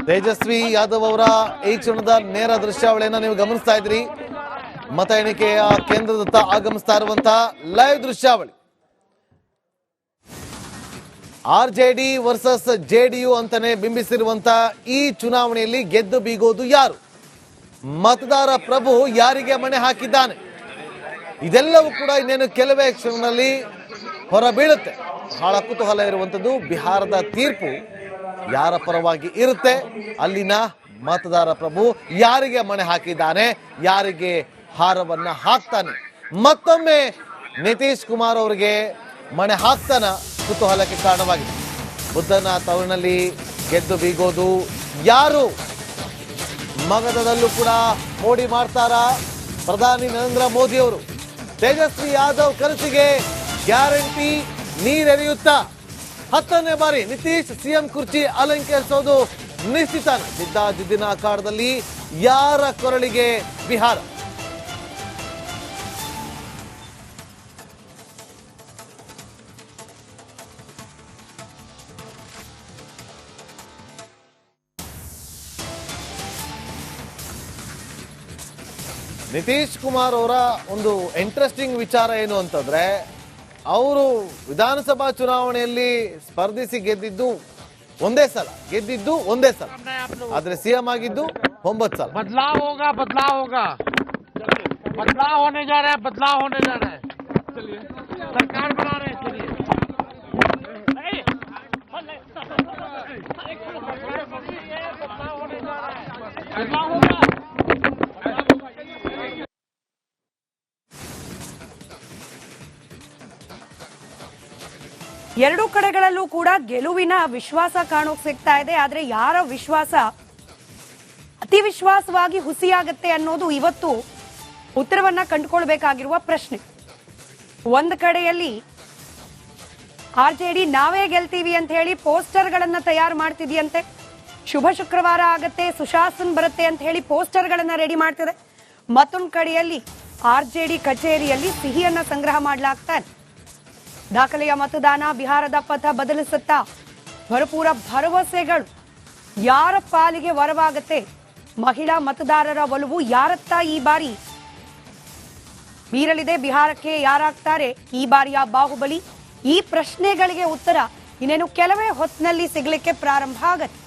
ತೇಜಸ್ವಿ ಯಾದವ್ ಅವರ ಈ ಕ್ಷಣದ ನೇರ ದೃಶ್ಯಾವಳಿಯನ್ನ ನೀವು ಗಮನಿಸ್ತಾ ಇದ್ರಿ. ಮತ ಎಣಿಕೆಯ ಕೇಂದ್ರದತ್ತ ಆಗಮಿಸ್ತಾ ಇರುವಂತಹ ಲೈವ್ ದೃಶ್ಯಾವಳಿ. RJD ವರ್ಸಸ್ JDU ಅಂತಾನೆ ಬಿಂಬಿಸಿರುವಂತಹ ಈ ಚುನಾವಣೆಯಲ್ಲಿ ಗೆದ್ದು ಬೀಗೋದು ಯಾರು, ಮತದಾರ ಪ್ರಭು ಯಾರಿಗೆ ಮಣೆ ಹಾಕಿದ್ದಾನೆ, ಇದೆಲ್ಲವೂ ಕೂಡ ಇನ್ನೇನು ಕೆಲವೇ ಕ್ಷಣದಲ್ಲಿ ಹೊರಬೀಳುತ್ತೆ. ಬಹಳ ಕುತೂಹಲ ಇರುವಂಥದ್ದು ಬಿಹಾರದ ತೀರ್ಪು ಯಾರ ಪರವಾಗಿ ಇರುತ್ತೆ, ಅಲ್ಲಿನ ಮತದಾರ ಪ್ರಭು ಯಾರಿಗೆ ಮಣೆ ಹಾಕಿದ್ದಾನೆ, ಯಾರಿಗೆ ಹಾರವನ್ನ ಹಾಕ್ತಾನೆ, ಮತ್ತೊಮ್ಮೆ ನಿತೀಶ್ ಕುಮಾರ್ ಅವರಿಗೆ ಮಣೆ ಹಾಕ್ತಾನ, ಕುತೂಹಲಕ್ಕೆ ಕಾರಣವಾಗಿದೆ. ಬುದ್ಧನ ತವರಿನಲ್ಲಿ ಗೆದ್ದು ಬೀಗೋದು ಯಾರು, ಮಗಧದಲ್ಲೂ ಕೂಡ ಮೋಡಿ ಮಾಡ್ತಾರ ಪ್ರಧಾನಿ ನರೇಂದ್ರ ಮೋದಿ ಅವರು. ತೇಜಸ್ವಿ ಯಾದವ್ ಕನಸಿಗೆ ಗ್ಯಾರಂಟಿ ನೀರೆರೆಯುತ್ತಾ 10ನೇ ಬಾರಿ ನಿತೀಶ್ ಸಿಎಂ ಕುರ್ಚಿ ಅಲಂಕರಿಸೋದು ನಿಶ್ಚಿತ. ಜಿದ್ದಿನ ಅಖಾಡದಲ್ಲಿ ಯಾರ ಕೊರಳಿಗೆ ಬಿಹಾರ? ನಿತೀಶ್ ಕುಮಾರ್ ಅವರ ಒಂದು ಇಂಟ್ರೆಸ್ಟಿಂಗ್ ವಿಚಾರ ಏನು ಅಂತಂದ್ರೆ, ಅವರು ವಿಧಾನಸಭಾ ಚುನಾವಣೆಯಲ್ಲಿ ಸ್ಪರ್ಧಿಸಿ ಗೆದ್ದಿದ್ದು ಒಂದೇ ಸಲ, ಆದ್ರೆ ಸಿಎಂ ಆಗಿದ್ದು 9 ಸಲ. बदलाव होगा बदलाव होने जा रहा है चलिए सरकार बना रहे हैं चलिए बदलाव होने जा रहा है बदलाव होगा. ಎರಡು ಕಡೆಗಳಲ್ಲೂ ಕೂಡ ಗೆಲುವಿನ ವಿಶ್ವಾಸ ಕಾಣೋಕ್ ಸಿಗ್ತಾ ಇದೆ. ಆದ್ರೆ ಯಾರ ವಿಶ್ವಾಸ ಅತಿ ವಿಶ್ವಾಸವಾಗಿ ಹುಸಿಯಾಗತ್ತೆ ಅನ್ನೋದು ಇವತ್ತು ಉತ್ತರವನ್ನ ಕಂಡುಕೊಳ್ಬೇಕಾಗಿರುವ ಪ್ರಶ್ನೆ. ಒಂದ್ ಕಡೆಯಲ್ಲಿ RJD ನಾವೇ ಗೆಲ್ತೀವಿ ಅಂತ ಹೇಳಿ ಪೋಸ್ಟರ್ಗಳನ್ನ ತಯಾರು ಮಾಡ್ತಿದೆಯಂತೆ. ಶುಭ ಶುಕ್ರವಾರ ಆಗತ್ತೆ, ಸುಶಾಸನ್ ಬರುತ್ತೆ ಅಂತ ಹೇಳಿ ಪೋಸ್ಟರ್ಗಳನ್ನ ರೆಡಿ ಮಾಡ್ತಿದೆ. ಮತ್ತೊಂದ್ ಕಡೆಯಲ್ಲಿ RJD ಕಚೇರಿಯಲ್ಲಿ ಸಿಹಿಯನ್ನ ಸಂಗ್ರಹ ಮಾಡ್ಲಾಗ್ತಾ ಇದೆ. ದಾಖಲೆಯ ಮತದಾನ ಬಿಹಾರದ ಪಥ ಬದಲಿಸುತ್ತಾ ಭರಪೂರ ಭರವಸೆಗಳು ಯಾರ ಪಾಲಿಗೆ ವರವಾಗತ್ತೆ, ಮಹಿಳಾ ಮತದಾರರ ಒಲವು ಯಾರತ್ತ ಈ ಬಾರಿ ಬೀರಲಿದೆ, ಬಿಹಾರಕ್ಕೆ ಯಾರಾಗ್ತಾರೆ ಈ ಬಾರಿಯ ಬಾಹುಬಲಿ? ಈ ಪ್ರಶ್ನೆಗಳಿಗೆ ಉತ್ತರ ಇನ್ನೇನು ಕೆಲವೇ ಹೊತ್ತಿನಲ್ಲಿ ಸಿಗಲಿಕ್ಕೆ ಪ್ರಾರಂಭ ಆಗತ್ತೆ.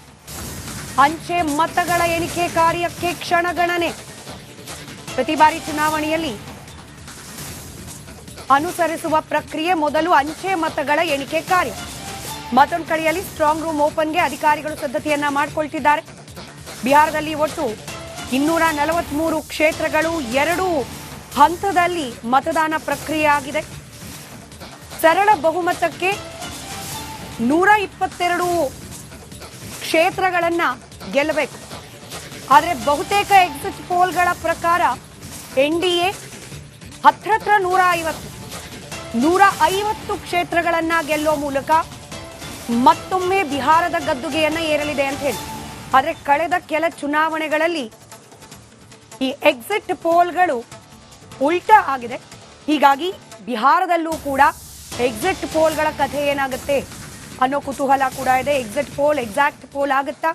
ಅಂಚೆ ಮತಗಳ ಎಣಿಕೆ ಕಾರ್ಯಕ್ಕೆ ಕ್ಷಣಗಣನೆ. ಪ್ರತಿ ಬಾರಿ ಚುನಾವಣೆಯಲ್ಲಿ ಅನುಸರಿಸುವ ಪ್ರಕ್ರಿಯೆ ಮೊದಲು ಅಂಚೆ ಮತಗಳ ಎಣಿಕೆ ಕಾರ್ಯ. ಮತ್ತೊಂದು ಕಡೆಯಲ್ಲಿ ಸ್ಟ್ರಾಂಗ್ ರೂಮ್ ಓಪನ್ಗೆ ಅಧಿಕಾರಿಗಳು ಸಿದ್ಧತೆಯನ್ನ ಮಾಡಿಕೊಳ್ತಿದ್ದಾರೆ. ಬಿಹಾರದಲ್ಲಿ ಒಟ್ಟು 243 ಕ್ಷೇತ್ರಗಳು 2 ಹಂತದಲ್ಲಿ ಮತದಾನ ಪ್ರಕ್ರಿಯೆ ಆಗಿದೆ. ಸರಳ ಬಹುಮತಕ್ಕೆ 122 ಕ್ಷೇತ್ರಗಳನ್ನ ಗೆಲ್ಲಬೇಕು. ಆದರೆ ಬಹುತೇಕ ಎಕ್ಸಿಟ್ ಪೋಲ್ಗಳ ಪ್ರಕಾರ NDA ಹತ್ರ 150 ಕ್ಷೇತ್ರಗಳನ್ನ ಗೆಲ್ಲೋ ಮೂಲಕ ಮತ್ತೊಮ್ಮೆ ಬಿಹಾರದ ಗದ್ದುಗೆಯನ್ನ ಏರಲಿದೆ ಅಂತ ಹೇಳಿ. ಆದರೆ ಕಳೆದ ಕೆಲ ಚುನಾವಣೆಗಳಲ್ಲಿ ಈ ಎಕ್ಸಿಟ್ ಪೋಲ್ಗಳು ಉಲ್ಟಾ ಆಗಿದೆ. ಹೀಗಾಗಿ ಬಿಹಾರದಲ್ಲೂ ಕೂಡ ಎಕ್ಸಿಟ್ ಪೋಲ್ಗಳ ಕಥೆ ಏನಾಗುತ್ತೆ ಅನ್ನೋ ಕುತೂಹಲ ಕೂಡ ಇದೆ. ಎಕ್ಸಿಟ್ ಪೋಲ್ ಎಕ್ಸಾಕ್ಟ್ ಪೋಲ್ ಆಗುತ್ತಾ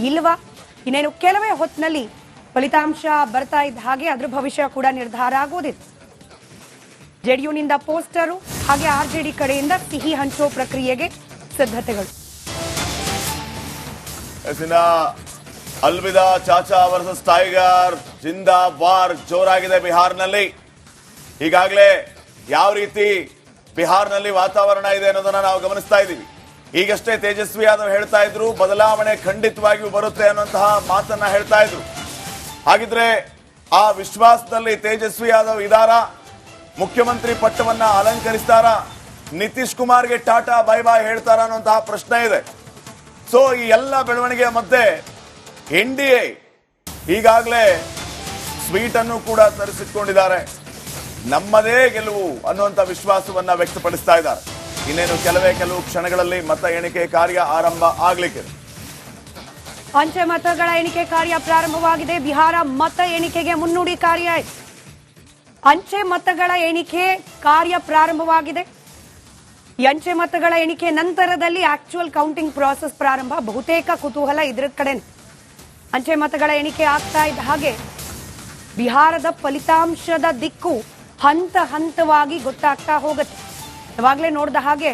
ಇಲ್ವಾ? ಇನ್ನೇನು ಕೆಲವೇ ಹೊತ್ತಿನಲ್ಲಿ ಫಲಿತಾಂಶ ಬರ್ತಾ ಇದ್ದ ಹಾಗೆ ಅದ್ರ ಭವಿಷ್ಯ ಕೂಡ ನಿರ್ಧಾರ ಆಗೋದಿದೆ. JDUನಿಂದ ಪೋಸ್ಟರು ಹಾಗೆ RJD ಕಡೆಯಿಂದ ಸಿಹಿ ಹಂಚೋ ಪ್ರಕ್ರಿಯೆಗೆ ಸಿದ್ಧತೆಗಳು. ಅಲ್ವಿದಾ ಚಾಚಾ ವರ್ಸಸ್ ಟೈಗರ್ ಜಿಂದಾಬಾದ್ ಜೋರಾಗಿದೆ ಬಿಹಾರ್ನಲ್ಲಿ. ಈಗಾಗಲೇ ಯಾವ ರೀತಿ ಬಿಹಾರ್ನಲ್ಲಿ ವಾತಾವರಣ ಇದೆ ಅನ್ನೋದನ್ನ ನಾವು ಗಮನಿಸ್ತಾ ಇದ್ದೀವಿ. ಈಗಷ್ಟೇ ತೇಜಸ್ವಿ ಯಾದವ್ ಹೇಳ್ತಾ ಇದ್ರು ಬದಲಾವಣೆ ಖಂಡಿತವಾಗಿಯೂ ಬರುತ್ತೆ ಅನ್ನುವಂತಹ ಮಾತನ್ನ ಹೇಳ್ತಾ ಇದ್ರು. ಹಾಗಿದ್ರೆ ಆ ವಿಶ್ವಾಸದಲ್ಲಿ ತೇಜಸ್ವಿ ಯಾದವ್ ಇದಾರಾ? ಮುಖ್ಯಮಂತ್ರಿ ಪಟ್ಟವನ್ನ ಅಲಂಕರಿಸ್ತಾರ? ನಿತೀಶ್ ಕುಮಾರ್ಗೆ ಟಾಟಾ ಬೈ ಬಾಯ್ ಹೇಳ್ತಾರ ಅನ್ನುವಂತಹ ಪ್ರಶ್ನೆ ಇದೆ. ಸೊ ಈ ಎಲ್ಲ ಬೆಳವಣಿಗೆಯ ಮಧ್ಯೆ NDA ಈಗಾಗಲೇ ಸ್ವೀಟ್ ಅನ್ನು ಕೂಡ ತರಿಸಿಕೊಂಡಿದ್ದಾರೆ. ನಮ್ಮದೇ ಗೆಲುವು ಅನ್ನುವಂಥ ವಿಶ್ವಾಸವನ್ನ ವ್ಯಕ್ತಪಡಿಸ್ತಾ ಇದ್ದಾರೆ. ಇನ್ನೇನು ಕೆಲವು ಕ್ಷಣಗಳಲ್ಲಿ ಮತ ಎಣಿಕೆ ಕಾರ್ಯ ಆರಂಭ ಆಗ್ಲಿಕ್ಕೆ. ಅಂಚೆ ಮತಗಳ ಎಣಿಕೆ ಕಾರ್ಯ ಪ್ರಾರಂಭವಾಗಿದೆ. ಬಿಹಾರ ಮತ ಎಣಿಕೆಗೆ ಮುನ್ನುಡಿ ಕಾರ್ಯ. ಅಂಚೆ ಮತಗಳ ಎಣಿಕೆ ಕಾರ್ಯ ಪ್ರಾರಂಭವಾಗಿದೆ. ಈ ಅಂಚೆ ಮತಗಳ ಎಣಿಕೆ ನಂತರದಲ್ಲಿ ಆಕ್ಚುಯಲ್ ಕೌಂಟಿಂಗ್ ಪ್ರಾಸೆಸ್ ಪ್ರಾರಂಭ. ಬಹುತೇಕ ಕುತೂಹಲ ಇದ್ರ ಕಡೆ. ಅಂಚೆ ಮತಗಳ ಎಣಿಕೆ ಆಗ್ತಾ ಇದ್ದ ಹಾಗೆ ಬಿಹಾರದ ಫಲಿತಾಂಶದ ದಿಕ್ಕು ಹಂತ ಹಂತವಾಗಿ ಗೊತ್ತಾಗ್ತಾ ಹೋಗುತ್ತೆ. ಇವಾಗಲೇ ನೋಡಿದ ಹಾಗೆ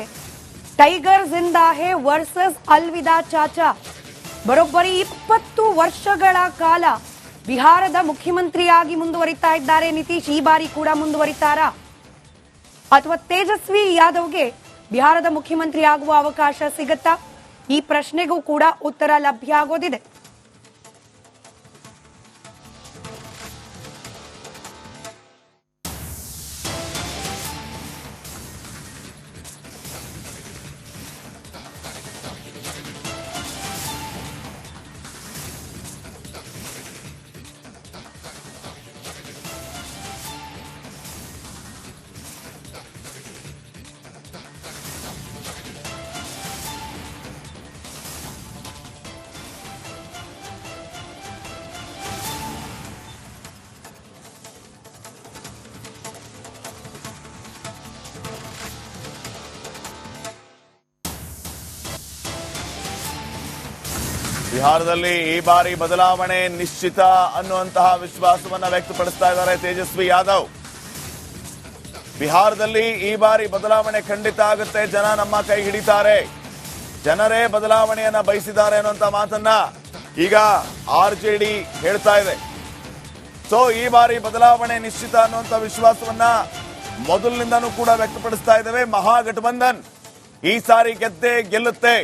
ಟೈಗರ್ ಜಿಂದಾ ಹೇ ವರ್ಸಸ್ ಅಲ್ವಿದಾ ಚಾಚಾ. ಬರೋಬ್ಬರಿ 20 ವರ್ಷಗಳ ಕಾಲ ಬಿಹಾರದ ಮುಖ್ಯಮಂತ್ರಿಯಾಗಿ ಮುಂದುವರಿತಾ ಇದ್ದಾರೆ ನಿತೀಶ್. ಈ ಬಾರಿ ಕೂಡ ಮುಂದುವರಿತಾರಾ ಅಥವಾ ತೇಜಸ್ವಿ ಯಾದವ್ಗೆ ಬಿಹಾರದ ಮುಖ್ಯಮಂತ್ರಿ ಆಗುವ ಅವಕಾಶ ಸಿಗತ್ತಾ? ಈ ಪ್ರಶ್ನೆಗೂ ಕೂಡ ಉತ್ತರ ಲಭ್ಯ ಆಗೋದಿದೆ. ಬಿಹಾರದಲ್ಲಿ ಈ ಬಾರಿ ಬದಲಾವಣೆ ನಿಶ್ಚಿತ ಅನ್ನುವಂತಹ ವಿಶ್ವಾಸವನ್ನ ವ್ಯಕ್ತಪಡಿಸ್ತಾ ಇದ್ದಾರೆ ತೇಜಸ್ವಿ ಯಾದವ್. ಬಿಹಾರದಲ್ಲಿ ಈ ಬಾರಿ ಬದಲಾವಣೆ ಖಂಡಿತ ಆಗುತ್ತೆ, ಜನ ನಮ್ಮ ಕೈ ಹಿಡಿತಾರೆ, ಜನರೇ ಬದಲಾವಣೆಯನ್ನ ಬಯಸಿದ್ದಾರೆ ಅನ್ನುವಂತ ಮಾತನ್ನ ಈಗ ಆರ್ಜೆಡಿ ಹೇಳ್ತಾ ಇದೆ. ಸೊ ಈ ಬಾರಿ ಬದಲಾವಣೆ ನಿಶ್ಚಿತ ಅನ್ನುವಂತ ವಿಶ್ವಾಸವನ್ನ ಮೊದಲಿನಿಂದನೂ ಕೂಡ ವ್ಯಕ್ತಪಡಿಸ್ತಾ ಇದ್ದೇವೆ. ಮಹಾಗಠಬಂಧನ್ ಈ ಸಾರಿ ಗೆದ್ದೇ ಗೆಲ್ಲುತ್ತೆ.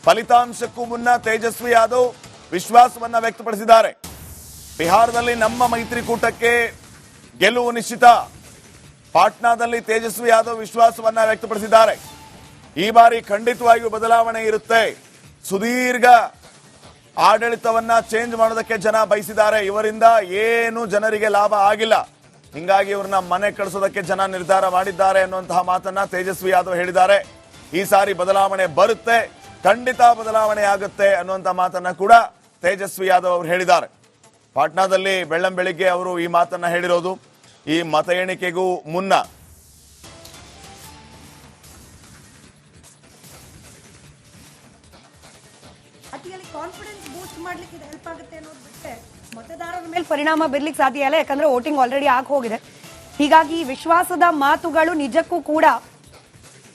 ಫಲಿತಾಂಶಕ್ಕೂ ಮುನ್ನ ತೇಜಸ್ವಿ ಯಾದವ್ ವಿಶ್ವಾಸವನ್ನ ವ್ಯಕ್ತಪಡಿಸಿದ್ದಾರೆ. ಬಿಹಾರದಲ್ಲಿ ನಮ್ಮ ಮೈತ್ರಿಕೂಟಕ್ಕೆ ಗೆಲುವು ನಿಶ್ಚಿತ. ಪಾಟ್ನಾದಲ್ಲಿ ತೇಜಸ್ವಿ ಯಾದವ್ ವಿಶ್ವಾಸವನ್ನ ವ್ಯಕ್ತಪಡಿಸಿದ್ದಾರೆ. ಈ ಬಾರಿ ಖಂಡಿತವಾಗಿಯೂ ಬದಲಾವಣೆ ಇರುತ್ತೆ. ಸುದೀರ್ಘ ಆಡಳಿತವನ್ನ ಚೇಂಜ್ ಮಾಡೋದಕ್ಕೆ ಜನ ಬಯಸಿದ್ದಾರೆ. ಇವರಿಂದ ಏನು ಜನರಿಗೆ ಲಾಭ ಆಗಿಲ್ಲ, ಹಿಂಗಾಗಿ ಇವ್ರನ್ನ ಮನೆ ಕಳಿಸೋದಕ್ಕೆ ಜನ ನಿರ್ಧಾರ ಮಾಡಿದ್ದಾರೆ ಅನ್ನುವಂತಹ ಮಾತನ್ನ ತೇಜಸ್ವಿ ಯಾದವ್ ಹೇಳಿದ್ದಾರೆ. ಈ ಸಾರಿ ಬದಲಾವಣೆ ಬರುತ್ತೆ, ಖಂಡಿತ ಬದಲಾವಣೆ ಆಗುತ್ತೆ ಅನ್ನುವಂತ ಮಾತನ್ನ ಕೂಡ ತೇಜಸ್ವಿ ಯಾದವ್ ಅವರು ಹೇಳಿದ್ದಾರೆ. ಪಾಟ್ನಾದಲ್ಲಿ ಬೆಳ್ಳಂಬೆಳಿಗ್ಗೆ ಅವರು ಈ ಮಾತನ್ನ ಹೇಳಿರೋದು ಈ ಮತ ಎಣಿಕೆಗೂ ಮುನ್ನ. ಕಾನ್ಫಿಡೆನ್ಸ್ ಬೂಸ್ಟ್ ಮಾಡ್ಲಿಕ್ಕೆ ಇದು ಹೆಲ್ಪ್ ಆಗುತ್ತೆ ಅನ್ನೋದು ಬಿಟ್ಟರೆ ಮತದಾರರ ಮೇಲೆ ಪರಿಣಾಮ ಬೀರ್ಲಿಕ್ಕೆ ಸಾಧ್ಯ ಇಲ್ಲ. ಯಾಕಂದ್ರೆ ವೋಟಿಂಗ್ ಆಲ್ರೆಡಿ ಆಗಿ ಹೋಗಿದೆ. ಹೀಗಾಗಿ ವಿಶ್ವಾಸದ ಮಾತುಗಳು ನಿಜಕ್ಕೂ ಕೂಡ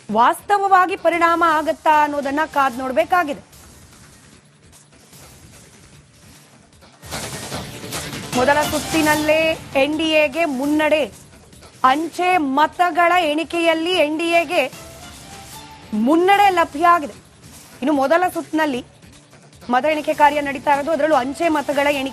ವಾಸ್ತವವಾಗಿ ಪರಿಣಾಮ ಆಗತ್ತಾ ಅನ್ನೋದನ್ನ ಕಾದ್ ನೋಡಬೇಕಾಗಿದೆ. ಮೊದಲ ಸುತ್ತಿನಲ್ಲೇ ಎನ್ಡಿಎಗೆ ಮುನ್ನಡೆ. ಅಂಚೆ ಮತಗಳ ಎಣಿಕೆಯಲ್ಲಿ ಎನ್ಡಿಎಗೆ ಮುನ್ನಡೆ ಲಭ್ಯ ಆಗಿದೆ. ಇನ್ನು ಮೊದಲ ಸುತ್ತಿನಲ್ಲಿ ಮತ ಎಣಿಕೆ ಕಾರ್ಯ ನಡೀತಾ ಇರೋದು, ಅದರಲ್ಲೂ ಅಂಚೆ ಮತಗಳ ಎಣಿಕೆ